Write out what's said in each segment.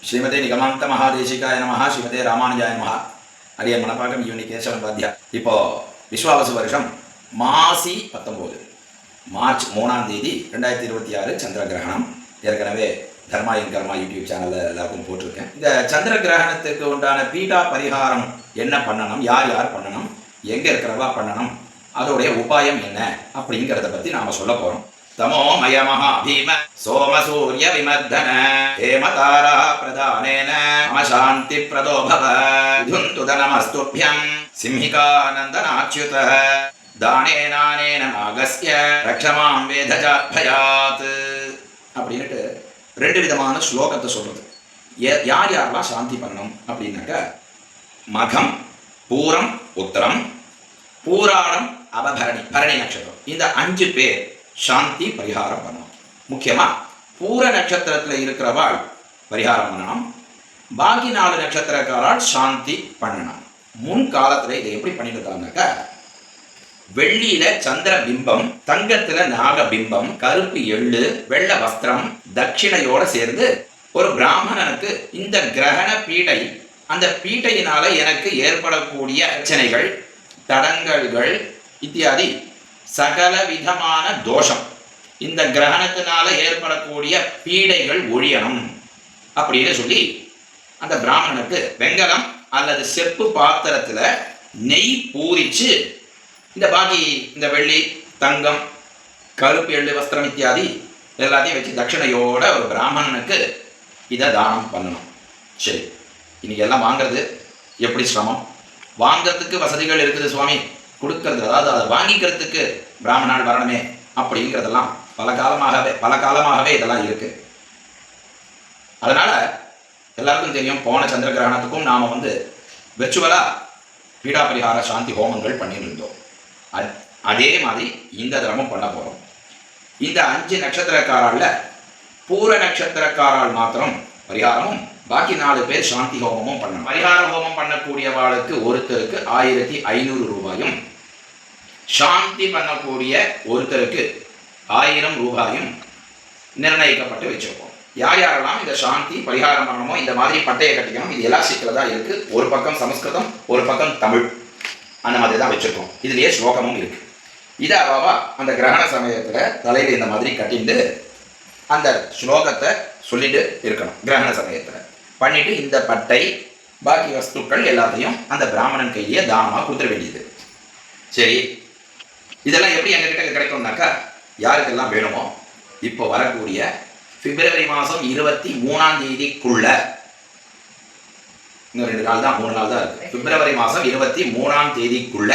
ஸ்ரீமதே நிகமாந்த மகாதேசிகாய நமஹ, ஸ்ரீமதே ராமானுஜாய நமஹ. அடியன் மணப்பாக்கம் யூனி கேசவன் பாத்தியா. இப்போ விஸ்வாவசு வருஷம் மாசி 19 மார்ச் 3ஆம் தேதி 2026 சந்திர கிரகணம். ஏற்கனவே தர்மா இன் கர்மா யூடியூப் சேனலில் எல்லாருக்கும் போட்டிருக்கேன். இந்த சந்திர கிரகணத்துக்கு உண்டான பீடா பரிகாரம் என்ன பண்ணணும், யார் யார் பண்ணணும், எங்கே இருக்கிறவா பண்ணணும், அதோடைய உபாயம் என்ன அப்படிங்கிறத பற்றி நாம் சொல்ல போகிறோம். तमो मय महाभीम सोम सूर्य विमर्दन हेमतारा प्रदानेन मम शांति प्रदो भव विधुन्तु नमस्तुभ्यं सिंहिकानन्दनाच्युत दानेनानेन नागस्य रक्षमां वेदजात् भयात् அப்படினுட்டு ரெண்டு விதமான ஸ்லோகத்தை சொல்றது. யார் யாரெல்லாம் சாந்தி பண்ணணும் அப்படின்னாக்க, மகம், பூரம், உத்தரம், பூராடம், அபபரணி, பரணி நட்சத்திரம், இந்த 5 பேர் சாந்தி பரிகாரம் பண்ணணும். முக்கியமா பூர நட்சத்திரத்தில் இருக்கிறவாள் பரிகாரம் பண்ணணும். பாக்கி 4 நட்சத்திரக்காரால் சாந்தி பண்ணணும். முன் காலத்துல இதை எப்படி பண்ணிட்டு இருந்தாங்கன்னாக்கா, வெள்ளியில சந்திர பிம்பம், தங்கத்துல நாக பிம்பம், கருப்பு எள்ளு, வெள்ள வஸ்திரம், தட்சிணையோட சேர்ந்து ஒரு பிராமணனுக்கு இந்த கிரகண பீடை, அந்த பீடையினால எனக்கு ஏற்படக்கூடிய பிரச்சனைகள், தடங்கல்கள் இத்தியாதி சகல விதமான தோஷம், இந்த கிரகணத்தினால ஏற்படக்கூடிய பீடைகள் ஒழியணும் அப்படின்னு சொல்லி அந்த பிராமணனுக்கு வெங்கலம் அல்லது செப்பு பாத்திரத்துல நெய் பூரிச்சு, இந்த பாக்கி இந்த வெள்ளி, தங்கம், கருப்பு எள்ளு, வஸ்திரம் இத்தியாதி எல்லாத்தையும் வச்சு தட்சிணையோட ஒரு பிராமணனுக்கு இதை தானம் பண்ணணும். சரி, இன்னைக்கு எல்லாம் வாங்கிறது எப்படி சிரமம், வாங்கிறதுக்கு வசதிகள் இருக்குது சுவாமி, கொடுக்கறது அதாவது அதை வாங்கிக்கிறதுக்கு பிராமணால் வரணுமே அப்படிங்கிறதெல்லாம் பல காலமாகவே இதெல்லாம் இருக்கு. அதனால எல்லாருக்கும் தெரியும், போன சந்திர கிரகணத்துக்கும் நாம வெர்ச்சுவலா பீடா பரிகார சாந்தி ஹோமங்கள் பண்ணிட்டு இருந்தோம். அதே மாதிரி இந்த தடமும் பண்ண போறோம். இந்த 5 நட்சத்திரக்காரால பூர நட்சத்திரக்காரால் மாத்திரம் பரிகாரமும், பாக்கி 4 பேர் சாந்தி ஹோமமும் பண்ணணும். பரிகார ஹோமம் பண்ணக்கூடியவாளுக்கு ஒருத்தருக்கு 1500 ரூபாயும், சாந்தி பண்ணக்கூடிய ஒருத்தருக்கு 1000 ரூபாயும் நிர்ணயிக்கப்பட்டு வச்சிருக்கோம். யார் யாரெல்லாம் இந்த சாந்தி பரிகாரம் பண்ணணுமோ, இந்த மாதிரி பட்டையை கட்டிக்கணும், இது எல்லாம் சிக்கலதா இருக்கு. ஒரு பக்கம் சமஸ்கிருதம், ஒரு பக்கம் தமிழ், அந்த மாதிரி தான் வச்சிருக்கோம். இதுலயே ஸ்லோகமும் இருக்கு. இதை அவாவா அந்த கிரகண சமயத்துல தலையில இந்த மாதிரி கட்டிட்டு அந்த ஸ்லோகத்தை சொல்லிட்டு இருக்கணும். கிரகண சமயத்துல பண்ணிட்டு இந்த பட்டை பாக்கி வஸ்துக்கள் எல்லாத்தையும் அந்த பிராமணன் கையிலேயே தானமாக கொடுத்துட வேண்டியது. சரி, இதெல்லாம் எப்படி எங்ககிட்ட கிடைக்கும்னாக்கா, யாருக்கெல்லாம் வேணுமோ இப்போ வரக்கூடிய பிப்ரவரி மாதம் 23ஆம் தேதிக்குள்ள, இன்னும் 2 நாள் தான், 3 நாள் தான் இருக்கு. பிப்ரவரி மாதம் 23ஆம் தேதிக்குள்ள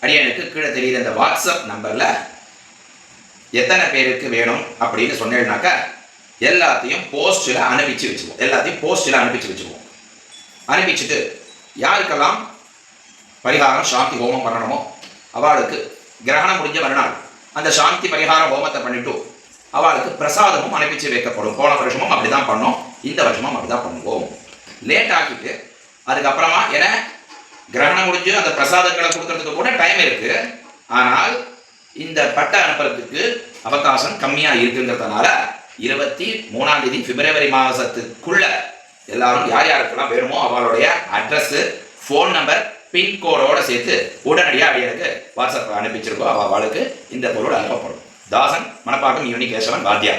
அடியனுக்கு கீழே தெரியுற இந்த வாட்ஸ்அப் நம்பர்ல எத்தனை பேருக்கு வேணும் அப்படின்னு சொன்னேன்னாக்கா, எல்லாத்தையும் போஸ்டில் அனுப்பிச்சு வச்சுக்குவோம். அனுப்பிச்சுட்டு யாருக்கெல்லாம் பரிகாரம் சாந்தி ஹோமம் பண்ணணுமோ அவளுக்கு கிரகணம் முடிஞ்ச மறுநாள் அந்த சாந்தி பரிகார ஹோமத்தை பண்ணிட்டு அவளுக்கு பிரசாதமும் அனுப்பிச்சு வைக்கப்படும். போன வருஷமும் அப்படிதான் பண்ணோம், இந்த வருஷமும் அப்படிதான் பண்ணுவோம். லேட் ஆக்கிட்டு அதுக்கப்புறமா, ஏன்னா கிரகணம் முடிஞ்சு அந்த பிரசாதங்களை கொடுக்கறதுக்கு கூட டைம் இருக்கு, ஆனால் இந்த பட்டை அனுப்புறதுக்கு அவகாசம் கம்மியா இருக்குங்கிறதுனால 23ஆம் தேதி பிப்ரவரி மாதத்துக்குள்ள எல்லாரும் யார் யாருக்கெல்லாம் வேணுமோ அவளுடைய அட்ரஸ், ஃபோன் நம்பர், பின்கோடோட சேர்த்து உடனடியாக எனக்கு வாட்ஸ்அப் அனுப்பிச்சிருக்கோம். அவளுக்கு இந்த பொருள் அனுப்பப்படும். தாசன், மணப்பாக்கம் யூனி கேசவன் பாத்தியா.